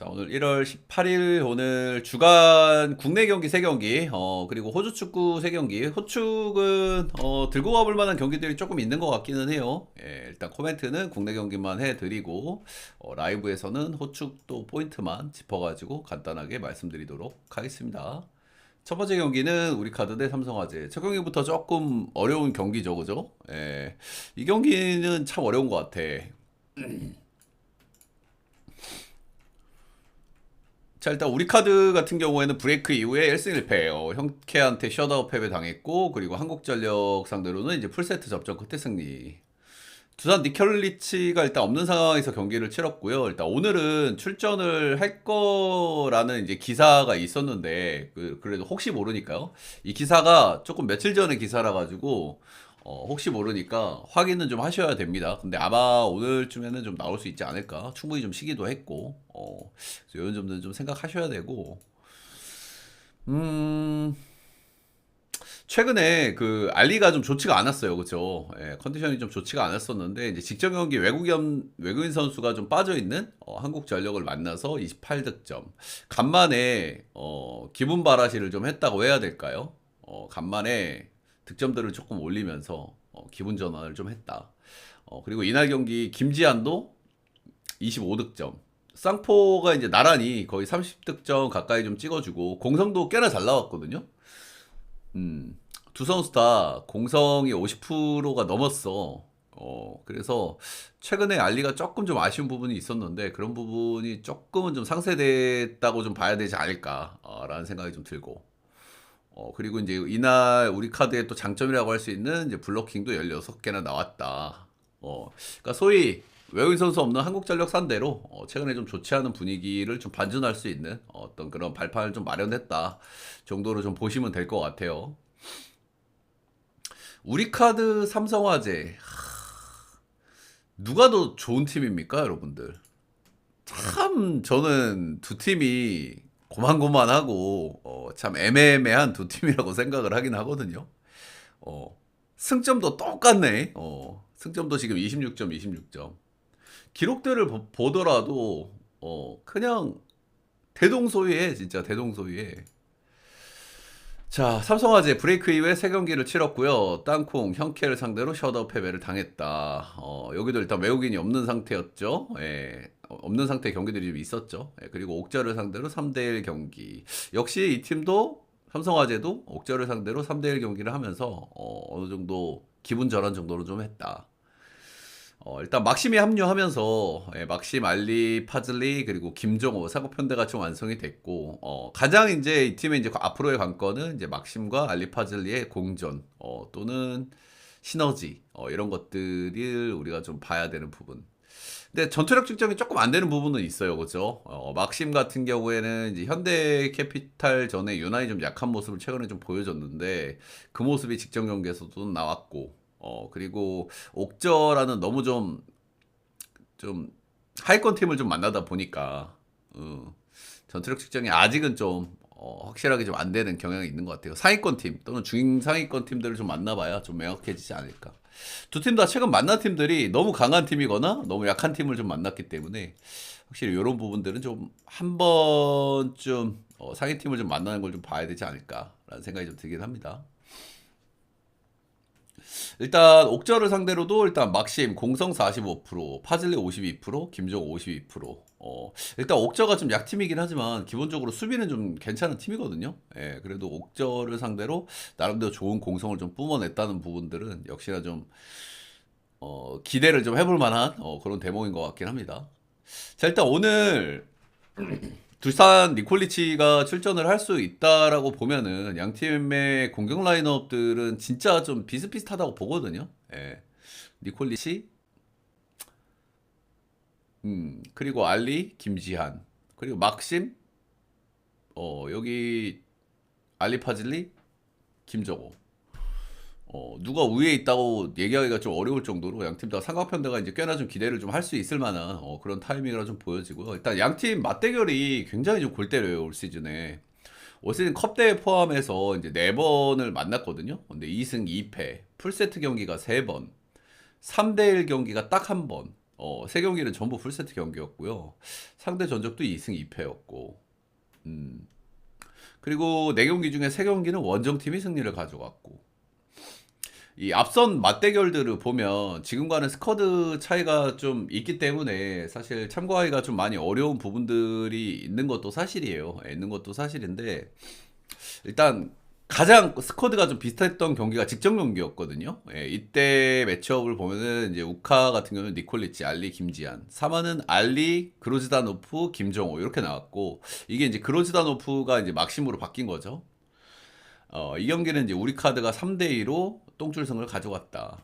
자, 오늘 1월 18일 오늘 주간 국내 경기 3경기, 그리고 호주 축구 3경기. 호축은, 들고 가볼 만한 경기들이 조금 있는 것 같기는 해요. 예, 일단 코멘트는 국내 경기만 해드리고, 라이브에서는 호축도 포인트만 짚어가지고 간단하게 말씀드리도록 하겠습니다. 첫 번째 경기는 우리 카드 대 삼성화재. 첫 경기부터 조금 어려운 경기죠, 그죠? 예, 이 경기는 참 어려운 것 같아. 자, 일단 우리 카드 같은 경우에는 브레이크 이후에 1승 1패, 형케한테 셧아웃 패배 당했고, 그리고 한국전력 상대로는 이제 풀세트 접전 끝에 승리. 두산 니켈리치가 일단 없는 상황에서 경기를 치렀고요. 일단 오늘은 출전을 할 거라는 이제 기사가 있었는데, 그래도 혹시 모르니까요. 이 기사가 조금 며칠 전에 기사라 가지고, 혹시 모르니까 확인은 좀 하셔야 됩니다. 근데 아마 오늘쯤에는 좀 나올 수 있지 않을까. 충분히 좀 쉬기도 했고, 그래서 이런 점들은 좀 생각하셔야 되고, 음, 최근에 그 알리가 좀 좋지가 않았어요. 그죠? 예, 컨디션이 좀 좋지가 않았었는데, 이제 직전 경기 외국인 선수가 좀 빠져 있는 한국 전력을 만나서 28득점. 간만에, 기분 바라시를 좀 했다고 해야 될까요? 간만에 득점들을 조금 올리면서 기분 전환을 좀 했다. 그리고 이날 경기 김지한도 25득점. 쌍포가 이제 나란히 거의 30득점 가까이 좀 찍어주고 공성도 꽤나 잘 나왔거든요. 음, 두 선수 다 공성이 50%가 넘었어. 그래서 최근에 알리가 조금 좀 아쉬운 부분이 있었는데 그런 부분이 조금은 좀 상쇄됐다고 좀 봐야 되지 않을까라는 생각이 좀 들고. 그리고 이제 이날 우리 카드의 또 장점이라고 할 수 있는 이제 블로킹도 16개나 나왔다. 그러니까 소위 외국인 선수 없는 한국전력 상대로 최근에 좀 좋지 않은 분위기를 좀 반전할 수 있는 어떤 그런 발판을 좀 마련했다 정도로 좀 보시면 될 것 같아요. 우리 카드 삼성화재 누가 더 좋은 팀입니까, 여러분들? 참 저는 두 팀이 고만고만하고 참 애매한 두 팀이라고 생각을 하긴 하거든요. 어, 승점도 똑같네. 승점도 지금 26점, 26점. 기록들을 보더라도 그냥 대동소이해, 진짜 대동소이해. 자, 삼성화재 브레이크 이후에 세 경기를 치렀고요. 땅콩, 형케를 상대로 셧아웃 패배를 당했다. 여기도 일단 외국인이 없는 상태였죠. 예, 없는 상태 경기들이 좀 있었죠. 예, 그리고 옥자를 상대로 3대1 경기. 역시 이 팀도 삼성화재도 옥자를 상대로 3대1 경기를 하면서 어느 정도 기분 전환 정도로 좀 했다. 일단 막심이 합류하면서 막심, 알리, 파즐리 그리고 김정호 사고편대가 좀 완성이 됐고 가장 이제 이 팀의 이제 앞으로의 관건은 이제 막심과 알리, 파즐리의 공존 또는 시너지 이런 것들을 우리가 좀 봐야 되는 부분. 근데 전투력 측정이 조금 안 되는 부분은 있어요, 그죠? 막심 같은 경우에는 이제 현대캐피탈 전에 유난히 좀 약한 모습을 최근에 좀 보여줬는데 그 모습이 직전 경기에서도 나왔고 그리고 옥저라는 너무 좀 하위권 팀을 좀 만나다 보니까 전투력 측정이 아직은 좀 확실하게 좀 안 되는 경향이 있는 것 같아요. 상위권 팀 또는 중상위권 팀들을 좀 만나봐야 좀 명확해지지 않을까. 두 팀 다 최근 만난 팀들이 너무 강한 팀이거나 너무 약한 팀을 좀 만났기 때문에 확실히 이런 부분들은 좀 한 번쯤 상위 팀을 좀 만나는 걸 좀 봐야 되지 않을까라는 생각이 좀 들긴 합니다. 일단 옥저를 상대로도 일단 막심 공성 45%, 파즐리 52%, 김정 52%. 일단 옥저가 좀 약팀이긴 하지만 기본적으로 수비는 좀 괜찮은 팀이거든요. 예, 그래도 옥저를 상대로 나름대로 좋은 공성을 좀 뿜어냈다는 부분들은 역시나 좀 기대를 좀 해볼 만한 그런 대목인 것 같긴 합니다. 자, 일단 오늘 두산 니콜리치가 출전을 할 수 있다라고 보면은 양 팀의 공격 라인업들은 진짜 좀 비슷비슷하다고 보거든요. 예. 니콜리치, 그리고 알리, 김지한, 그리고 막심, 여기 알리 파즐리, 김정호. 누가 우위에 있다고 얘기하기가 좀 어려울 정도로 양팀 다 삼각편대가 이제 꽤나 좀 기대를 좀 할 수 있을 만한 그런 타이밍이라 좀 보여지고요. 일단 양팀 맞대결이 굉장히 좀 골 때려요, 올 시즌에. 올 시즌 컵대회 포함해서 이제 4번을 만났거든요. 근데 2승 2패, 풀세트 경기가 3번, 3대1 경기가 딱 한 번. 세 경기는 전부 풀세트 경기였고요. 상대 전적도 2승 2패였고, 그리고 네 경기 중에 세 경기는 원정팀이 승리를 가져갔고, 이 앞선 맞대결들을 보면 지금과는 스쿼드 차이가 좀 있기 때문에 사실 참고하기가 좀 많이 어려운 부분들이 있는 것도 사실이에요. 있는 것도 사실인데, 일단 가장 스쿼드가 좀 비슷했던 경기가 직전 경기였거든요. 이때 매치업을 보면은 이제 우카 같은 경우는 니콜리치, 알리, 김지한, 사마는 알리, 그로즈다노프, 김정호 이렇게 나왔고, 이게 이제 그로즈다노프가 이제 막심으로 바뀐 거죠. 이 경기는 이제 우리 카드가 3대2로 똥줄승을 가져갔다.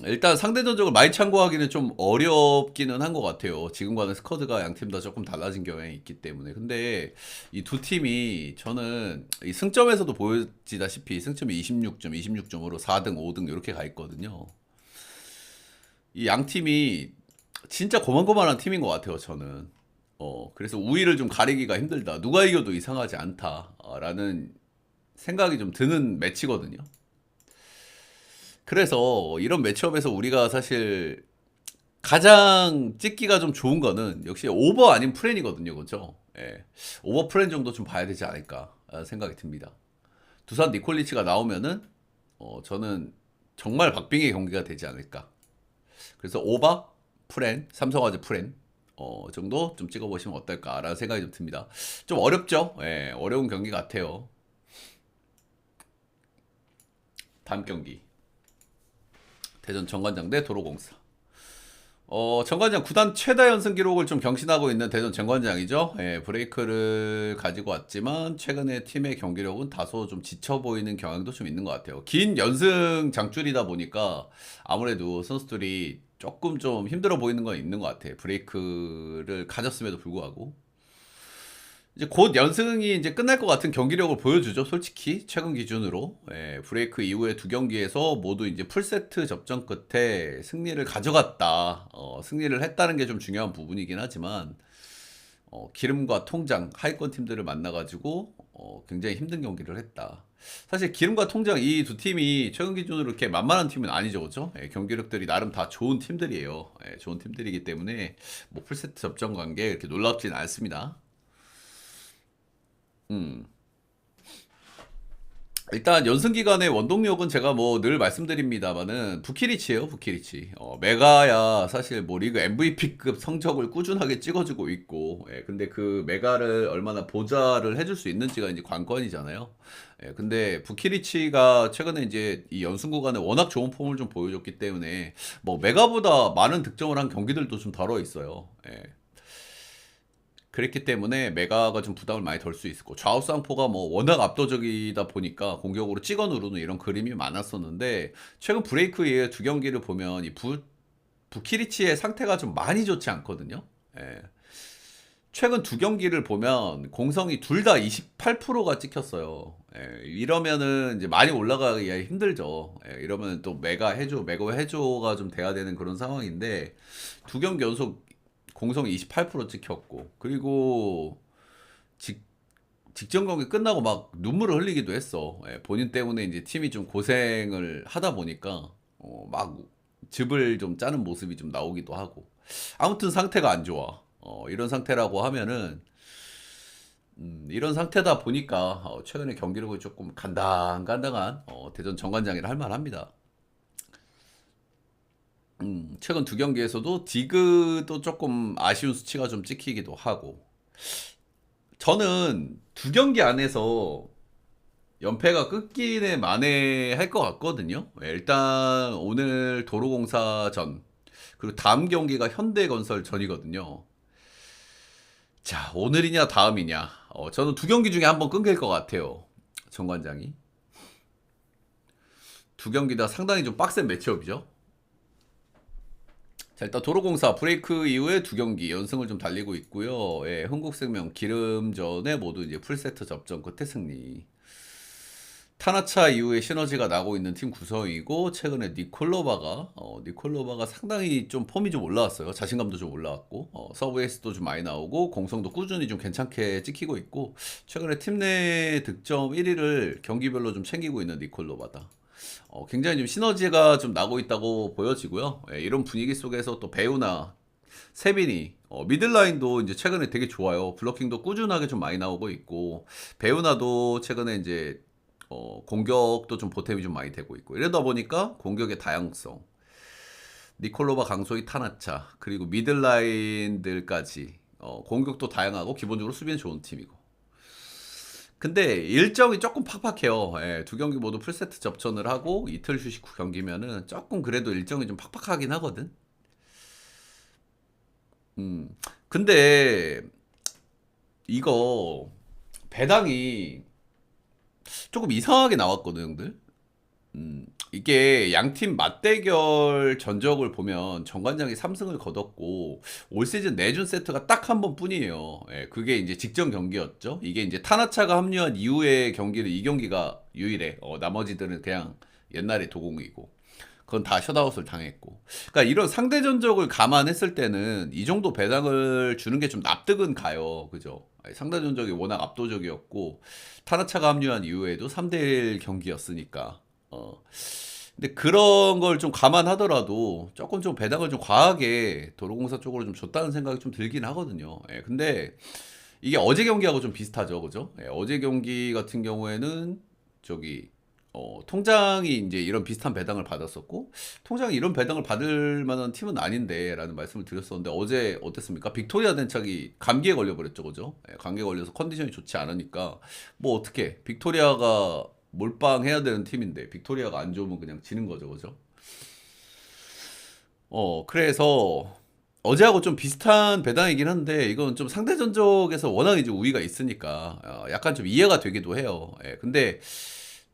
일단 상대 전적을 많이 참고하기는 좀 어렵기는 한 것 같아요. 지금과는 스쿼드가 양 팀 다 조금 달라진 경향이 있기 때문에. 근데 이 두 팀이 저는 이 승점에서도 보여지다시피 승점이 26점, 26점으로 4등, 5등 이렇게 가 있거든요. 이 양 팀이 진짜 고만고만한 팀인 것 같아요, 저는. 그래서 우위를 좀 가리기가 힘들다. 누가 이겨도 이상하지 않다라는 생각이 좀 드는 매치거든요. 그래서 이런 매치업에서 우리가 사실 가장 찍기가 좀 좋은 거는 역시 오버 아닌 프렌이거든요. 그죠? 예. 오버 프렌 정도 좀 봐야 되지 않을까 생각이 듭니다. 두산 니콜리치가 나오면은 저는 정말 박빙의 경기가 되지 않을까. 그래서 오버 프렌, 삼성화재 프렌 정도 좀 찍어보시면 어떨까라는 생각이 좀 듭니다. 좀 어렵죠? 예, 어려운 경기 같아요. 다음 경기. 대전 정관장 대 도로공사. 정관장 구단 최다 연승 기록을 좀 경신하고 있는 대전 정관장이죠. 예, 브레이크를 가지고 왔지만 최근에 팀의 경기력은 다소 좀 지쳐 보이는 경향도 좀 있는 것 같아요. 긴 연승 장줄이다 보니까 아무래도 선수들이 조금 좀 힘들어 보이는 건 있는 것 같아요. 브레이크를 가졌음에도 불구하고. 이제 곧 연승이 이제 끝날 것 같은 경기력을 보여주죠. 솔직히 최근 기준으로 브레이크 이후에 두 경기에서 모두 이제 풀세트 접전 끝에 승리를 가져갔다. 승리를 했다는 게 좀 중요한 부분이긴 하지만 기름과 통장 하위권 팀들을 만나가지고 굉장히 힘든 경기를 했다. 사실 기름과 통장 이 두 팀이 최근 기준으로 이렇게 만만한 팀은 아니죠, 그죠? 경기력들이 나름 다 좋은 팀들이에요. 좋은 팀들이기 때문에 뭐 풀세트 접전 관계 이렇게 놀랍진 않습니다. 음. 일단 연승 기간의 원동력은 제가 뭐 늘 말씀드립니다만은 부키리치예요, 부키리치. 메가야 사실 뭐 리그 MVP급 성적을 꾸준하게 찍어주고 있고, 근데 그 메가를 얼마나 보좌를 해줄 수 있는지가 이제 관건이잖아요. 근데 부키리치가 최근에 이제 이 연승 구간에 워낙 좋은 폼을 좀 보여줬기 때문에 뭐 메가보다 많은 득점을 한 경기들도 좀 다뤄 있어요. 그랬기 때문에 메가가 좀 부담을 많이 덜 수 있었고 좌우 쌍포가 뭐 워낙 압도적이다 보니까 공격으로 찍어 누르는 이런 그림이 많았었는데 최근 브레이크 이후에 두 경기를 보면 이 부키리치의 상태가 좀 많이 좋지 않거든요. 최근 두 경기를 보면 공성이 둘 다 28%가 찍혔어요. 이러면은 이제 많이 올라가기가 힘들죠. 이러면 또 메가 해줘가 좀 돼야 되는 그런 상황인데 두 경기 연속 공성 28% 찍혔고 그리고 직전 경기 끝나고 막 눈물을 흘리기도 했어. 본인 때문에 이제 팀이 좀 고생을 하다 보니까 막 즙을 좀 짜는 모습이 좀 나오기도 하고 아무튼 상태가 안 좋아. 이런 상태라고 하면은 이런 상태다 보니까 최근에 경기력이 조금 간당간당한 대전 정관장이라 할 만합니다. 최근 두 경기에서도 디그도 조금 아쉬운 수치가 좀 찍히기도 하고 저는 두 경기 안에서 연패가 끊기네 만에 할 것 같거든요. 일단 오늘 도로공사 전 그리고 다음 경기가 현대건설 전이거든요. 자 오늘이냐 다음이냐 저는 두 경기 중에 한번 끊길 것 같아요. 정관장이 두 경기 다 상당히 좀 빡센 매치업이죠. 자, 일단 도로공사 브레이크 이후에 두 경기 연승을 좀 달리고 있고요. 흥국생명 기름전에 모두 이제 풀세트 접전 끝에 승리. 타나차 이후에 시너지가 나고 있는 팀 구성이고 최근에 니콜로바가 상당히 좀 폼이 좀 올라왔어요. 자신감도 좀 올라왔고 서브 에이스도 좀 많이 나오고 공성도 꾸준히 좀 괜찮게 찍히고 있고 최근에 팀 내 득점 1위를 경기별로 좀 챙기고 있는 니콜로바다. 굉장히 좀 시너지가 좀 나고 있다고 보여지고요. 예, 이런 분위기 속에서 또 배우나 세빈이 미들라인도 이제 최근에 되게 좋아요. 블로킹도 꾸준하게 좀 많이 나오고 있고 배우나도 최근에 이제 공격도 좀 보탬이 좀 많이 되고 있고 이러다 보니까 공격의 다양성 니콜로바 강소희 타나차 그리고 미들라인들까지 공격도 다양하고 기본적으로 수비는 좋은 팀이고 근데 일정이 조금 팍팍해요. 예, 두 경기 모두 풀세트 접전을 하고 이틀 휴식 후 경기면은 조금 그래도 일정이 좀 팍팍하긴 하거든. 음. 근데 이거 배당이 조금 이상하게 나왔거든, 형들. 이게 양팀 맞대결 전적을 보면 정관장이 3승을 거뒀고 올 시즌 내준 세트가 딱 한 번뿐이에요. 예, 그게 이제 직전 경기였죠. 이게 이제 타나차가 합류한 이후의 경기는 이 경기가 유일해. 나머지들은 그냥 옛날에 도공이고. 그건 다 셧아웃을 당했고. 그러니까 이런 상대 전적을 감안했을 때는 이 정도 배당을 주는 게 좀 납득은 가요. 그죠? 상대 전적이 워낙 압도적이었고 타나차가 합류한 이후에도 3대1 경기였으니까. 근데 그런 걸 좀 감안하더라도 조금 좀 배당을 좀 과하게 도로공사 쪽으로 좀 줬다는 생각이 좀 들긴 하거든요. 예, 근데 이게 어제 경기하고 좀 비슷하죠, 그죠? 예, 어제 경기 같은 경우에는 저기 통장이 이제 이런 비슷한 배당을 받았었고 통장이 이런 배당을 받을 만한 팀은 아닌데라는 말씀을 드렸었는데 어제 어땠습니까? 빅토리아 덴착이 감기에 걸려버렸죠, 그죠? 예, 감기에 걸려서 컨디션이 좋지 않으니까 뭐 어떻게 빅토리아가 몰빵해야 되는 팀인데 빅토리아가 안 좋으면 그냥 지는 거죠, 그죠? 그래서 어제하고 좀 비슷한 배당이긴 한데 이건 좀 상대 전적에서 워낙 이제 우위가 있으니까 약간 좀 이해가 되기도 해요. 예, 근데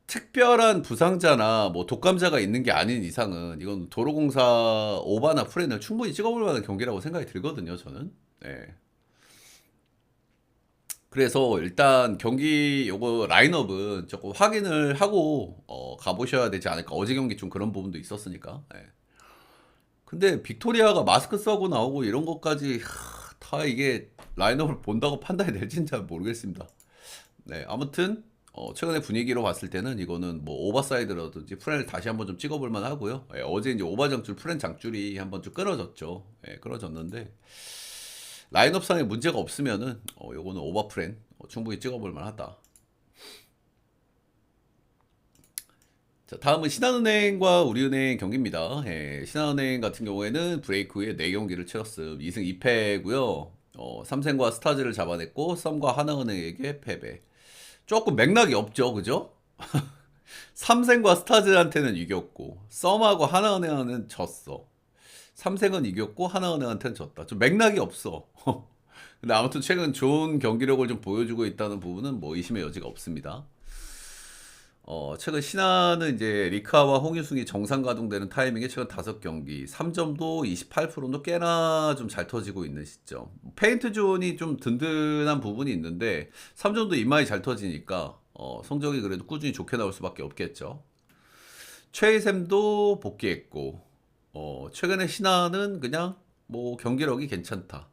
특별한 부상자나 뭐 독감자가 있는 게 아닌 이상은 이건 도로공사 오바나 프렌을 충분히 찍어볼 만한 경기라고 생각이 들거든요, 저는. 예. 그래서 일단 경기 요거 라인업은 조금 확인을 하고 가보셔야 되지 않을까. 어제 경기 좀 그런 부분도 있었으니까. 예. 근데 빅토리아가 마스크 써고 나오고 이런 것까지 다 이게 라인업을 본다고 판단이 될지는 잘 모르겠습니다. 네, 아무튼 최근에 분위기로 봤을 때는 이거는 뭐 오버사이드라든지 프렌을 다시 한번 좀 찍어볼 만하고요. 예, 어제 이제 오버 장줄 프렌 장줄이 한번 좀 끊어졌죠. 예, 끊어졌는데 라인업상에 문제가 없으면은 요거는 오버 프렌 충분히 찍어볼 만하다. 자, 다음은 신한은행과 우리은행 경기입니다. 예, 신한은행 같은 경우에는 브레이크 후에 4경기를 치렀음. 2승 2패고요. 3승과 스타즈를 잡아냈고 썸과 하나은행에게 패배. 조금 맥락이 없죠, 그죠? 삼생과 스타즈한테는 이겼고 썸하고 하나은행은 졌어. 삼생은 이겼고 하나은행한테는 졌다. 좀 맥락이 없어. 근데 아무튼 최근 좋은 경기력을 좀 보여주고 있다는 부분은 뭐 의심의 여지가 없습니다. 최근 신한은 이제 리카와 홍유승이 정상 가동되는 타이밍에 최근 5경기 3점도 28%도 꽤나 좀 잘 터지고 있는 시점. 페인트 존이 좀 든든한 부분이 있는데 3점도 이마이 잘 터지니까 성적이 그래도 꾸준히 좋게 나올 수밖에 없겠죠. 최희샘도 복귀했고 최근에 신한은 그냥 뭐 경기력이 괜찮다.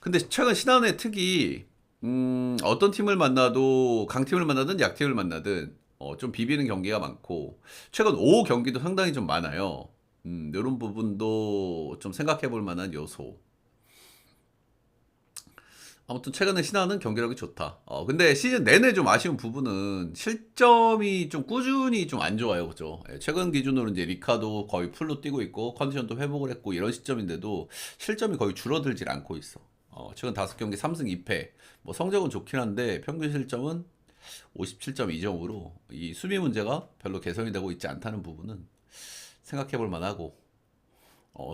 근데 최근 신한의 특이 어떤 팀을 만나도 강팀을 만나든 약팀을 만나든 좀 비비는 경기가 많고 최근 5 경기도 상당히 좀 많아요. 이런 부분도 좀 생각해 볼 만한 요소. 아무튼 최근에 신한은 경기력이 좋다. 근데 시즌 내내 좀 아쉬운 부분은 실점이 좀 꾸준히 좀 안 좋아요, 그죠? 예, 최근 기준으로 이제 리카도 거의 풀로 뛰고 있고 컨디션도 회복을 했고 이런 시점인데도 실점이 거의 줄어들질 않고 있어. 최근 5경기 3승 2패. 뭐 성적은 좋긴 한데 평균 실점은 57.2점으로 이 수비 문제가 별로 개선이 되고 있지 않다는 부분은 생각해 볼 만하고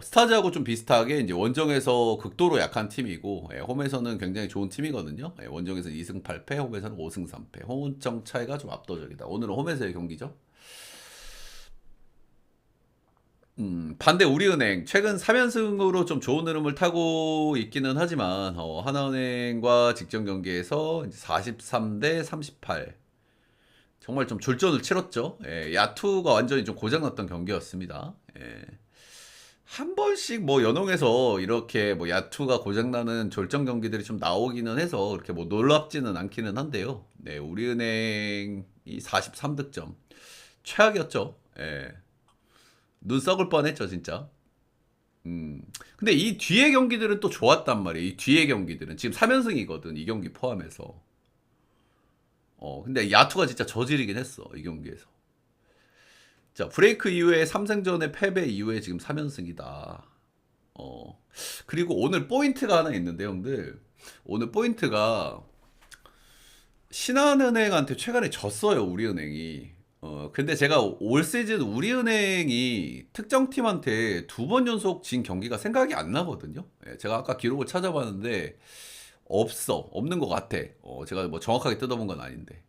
스타즈하고 좀 비슷하게 이제 원정에서 극도로 약한 팀이고 홈에서는 굉장히 좋은 팀이거든요. 원정에서 2승 8패, 홈에서는 5승 3패. 홈점 차이가 좀 압도적이다. 오늘은 홈에서의 경기죠. 반대 우리은행 최근 3연승으로 좀 좋은 흐름을 타고 있기는 하지만 하나은행과 직전 경기에서 43대 38 정말 좀 졸전을 치렀죠. 예, 야투가 완전히 좀 고장났던 경기였습니다. 예. 한 번씩 뭐 연홍에서 이렇게 뭐 야투가 고장나는 졸전 경기들이 좀 나오기는 해서 그렇게 뭐 놀랍지는 않기는 한데요. 네, 우리은행이 43득점 최악이었죠. 예. 눈 썩을 뻔했죠, 진짜. 근데 이 뒤에 경기들은 또 좋았단 말이에요. 이 뒤에 경기들은 지금 3연승이거든. 이 경기 포함해서. 근데 야투가 진짜 저질이긴 했어. 이 경기에서. 자, 브레이크 이후에 3승전의 패배 이후에 지금 3연승이다. 그리고 오늘 포인트가 하나 있는데, 형들. 오늘 포인트가 신한은행한테 최근에 졌어요, 우리은행이. 근데 제가 올 시즌 우리은행이 특정 팀한테 2번 연속 진 경기가 생각이 안 나거든요. 예, 제가 아까 기록을 찾아봤는데 없는 것 같아. 제가 뭐 정확하게 뜯어본 건 아닌데.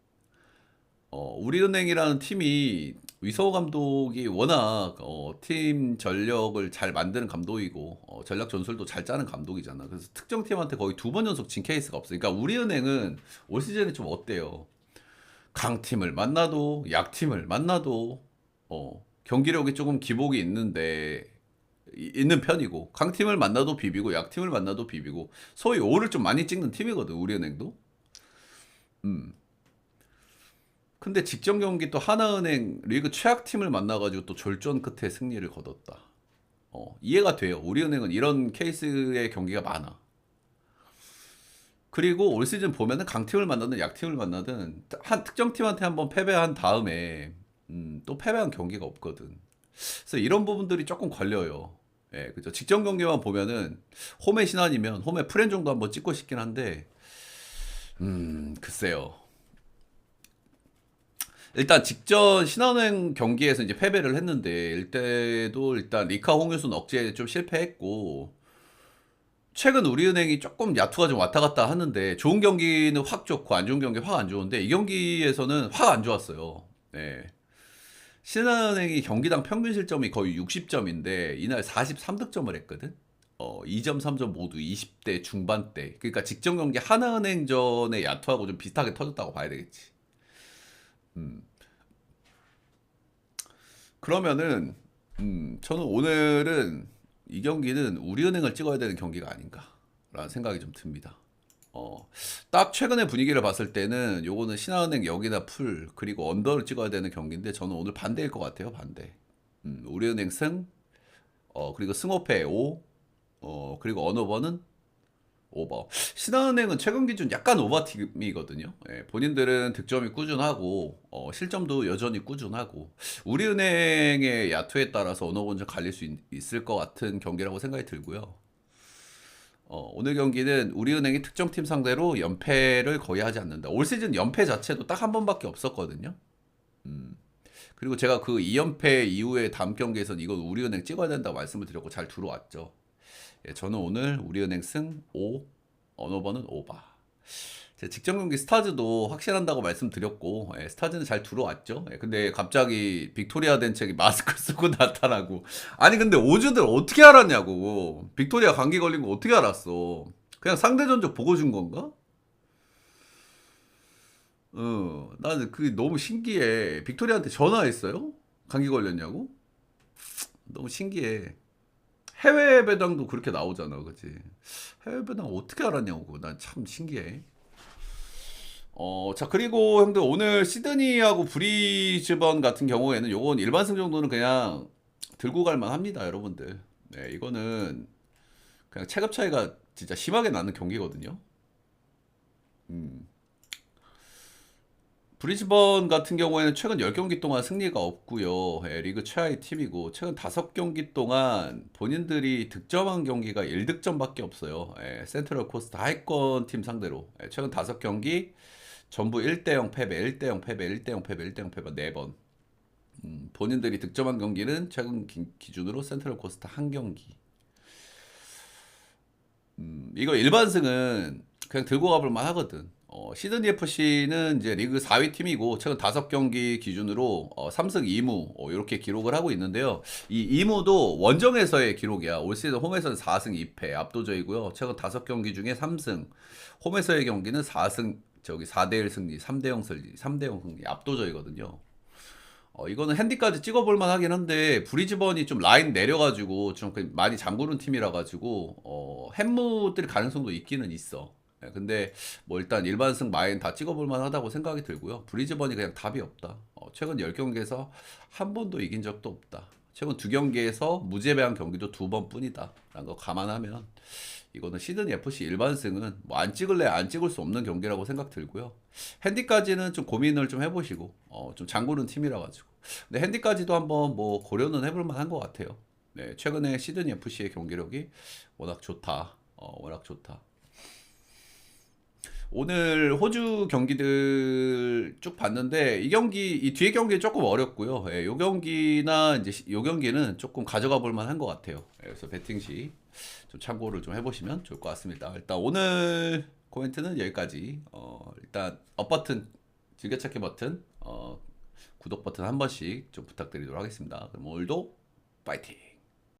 우리은행이라는 팀이 위성호 감독이 워낙 팀 전력을 잘 만드는 감독이고 전략 전술도 잘 짜는 감독이잖아. 그래서 특정 팀한테 거의 2번 연속 진 케이스가 없어. 그러니까 우리은행은 올 시즌에 좀 어때요? 강팀을 만나도 약팀을 만나도 경기력이 조금 기복이 있는 편이고 강팀을 만나도 비비고 약팀을 만나도 비비고 소위 오를 좀 많이 찍는 팀이거든 우리은행도. 음. 근데 직전 경기 또 하나은행 리그 최악팀을 만나가지고 또 졸전 끝에 승리를 거뒀다. 이해가 돼요. 우리은행은 이런 케이스의 경기가 많아. 그리고 올 시즌 보면은 강팀을 만나든 약팀을 만나든 한 특정 팀한테 한번 패배한 다음에 또 패배한 경기가 없거든. 그래서 이런 부분들이 조금 걸려요. 예, 그죠. 직전 경기만 보면은 홈의 신한이면 홈의 프렌 정도 한번 찍고 싶긴 한데, 글쎄요. 일단 직전 신한은행 경기에서 이제 패배를 했는데 이때도 일단 리카 홍유순 억제에 좀 실패했고 최근 우리은행이 조금 야투가 좀 왔다 갔다 하는데 좋은 경기는 확 좋고 안 좋은 경기 확 안 좋은데 이 경기에서는 확 안 좋았어요. 네. 신한은행이 경기당 평균 실점이 거의 60점인데 이날 43득점을 했거든. 2점, 3점 모두 20대 중반대. 그러니까 직전 경기 하나은행전의 야투하고 좀 비슷하게 터졌다고 봐야 되겠지. 음. 그러면은 저는 오늘은 이 경기는 우리은행을 찍어야 되는 경기가 아닌가라는 생각이 좀 듭니다. 딱 최근의 분위기를 봤을 때는 요거는 신한은행 여기다 풀 그리고 언더를 찍어야 되는 경기인데 저는 오늘 반대일 것 같아요. 반대. 우리은행 승, 그리고 승호패 5, 그리고 언어버는 오버. 신한은행은 최근 기준 약간 오버팀이거든요. 예, 본인들은 득점이 꾸준하고 실점도 여전히 꾸준하고 우리은행의 야투에 따라서 어느 번좀 갈릴 수 있을 것 같은 경기라고 생각이 들고요. 오늘 경기는 우리은행이 특정팀 상대로 연패를 거의 하지 않는다. 올 시즌 연패 자체도 딱 한 번밖에 없었거든요. 그리고 제가 그 2연패 이후에 다음 경기에서는 이건 우리은행 찍어야 된다고 말씀을 드렸고 잘 들어왔죠. 예, 저는 오늘 우리은행 승 5, 언어버는 오바. 제 직전 경기 스타즈도 확실한다고 말씀드렸고 스타즈는 잘 들어왔죠. 근데 갑자기 빅토리아 덴책이 마스크 쓰고 나타나고 아니 근데 오즈들 어떻게 알았냐고. 빅토리아 감기 걸린 거 어떻게 알았어. 그냥 상대 전적 보고 준 건가? 나는 그게 너무 신기해. 빅토리아한테 전화했어요? 감기 걸렸냐고? 너무 신기해. 해외 배당도 그렇게 나오잖아, 그치? 해외 배당 어떻게 알았냐고. 난 참 신기해. 자, 그리고 형들 오늘 시드니하고 브리즈번 같은 경우에는 요건 일반승 정도는 그냥 들고 갈만 합니다, 여러분들. 네, 이거는 그냥 체급 차이가 진짜 심하게 나는 경기거든요. 브리즈번 같은 경우에는 최근 10경기 동안 승리가 없고요. 예, 리그 최하위 팀이고 최근 5경기 동안 본인들이 득점한 경기가 1득점밖에 없어요. 예, 센트럴 코스트 하위권 팀 상대로 최근 5경기 전부 1대0 패배, 1대0 패배, 1대0 패배, 1대0 패배 4번. 본인들이 득점한 경기는 최근 기준으로 센트럴 코스트 한 경기. 이거 일반승은 그냥 들고 가볼 만 하거든. 시드니 FC는 이제 리그 4위 팀이고 최근 5경기 기준으로 3승 2무 이렇게 기록을 하고 있는데요. 이 2무도 원정에서의 기록이야. 올 시즌 홈에서는 4승 2패 압도적이고요. 최근 5경기 중에 3승. 홈에서의 경기는 4대1 승리, 3대0 승리, 3대0 승리 압도적이거든요. 이거는 핸디까지 찍어볼 만하긴 한데 브리즈번이 좀 라인 내려가지고 좀 많이 잠그는 팀이라 가지고 햄무들 가능성도 있기는 있어. 근데 뭐 일단 일반승 마인 다 찍어볼 만하다고 생각이 들고요. 브리즈번이 그냥 답이 없다. 최근 10경기에서 한 번도 이긴 적도 없다. 최근 2경기에서 무죄배한 경기도 2번뿐이다. 라는 거 감안하면 이거는 시드니 FC 일반승은 뭐 안 찍을래 안 찍을 수 없는 경기라고 생각 들고요. 핸디까지는 좀 고민을 좀 해보시고 좀 장구는 팀이라 가지고. 근데 핸디까지도 한번 뭐 고려는 해볼 만한 것 같아요. 네, 최근에 시드니 FC의 경기력이 워낙 좋다. 워낙 좋다. 오늘 호주 경기들 쭉 봤는데 이 뒤에 경기 조금 어렵고요. 예, 요 경기나 이제 요 경기는 조금 가져가 볼 만한 것 같아요. 예, 그래서 배팅 시 좀 참고를 좀 해보시면 좋을 것 같습니다. 일단 오늘 코멘트는 여기까지. 일단 업 버튼, 즐겨찾기 버튼, 구독 버튼 한 번씩 좀 부탁드리도록 하겠습니다. 그럼 오늘도 파이팅!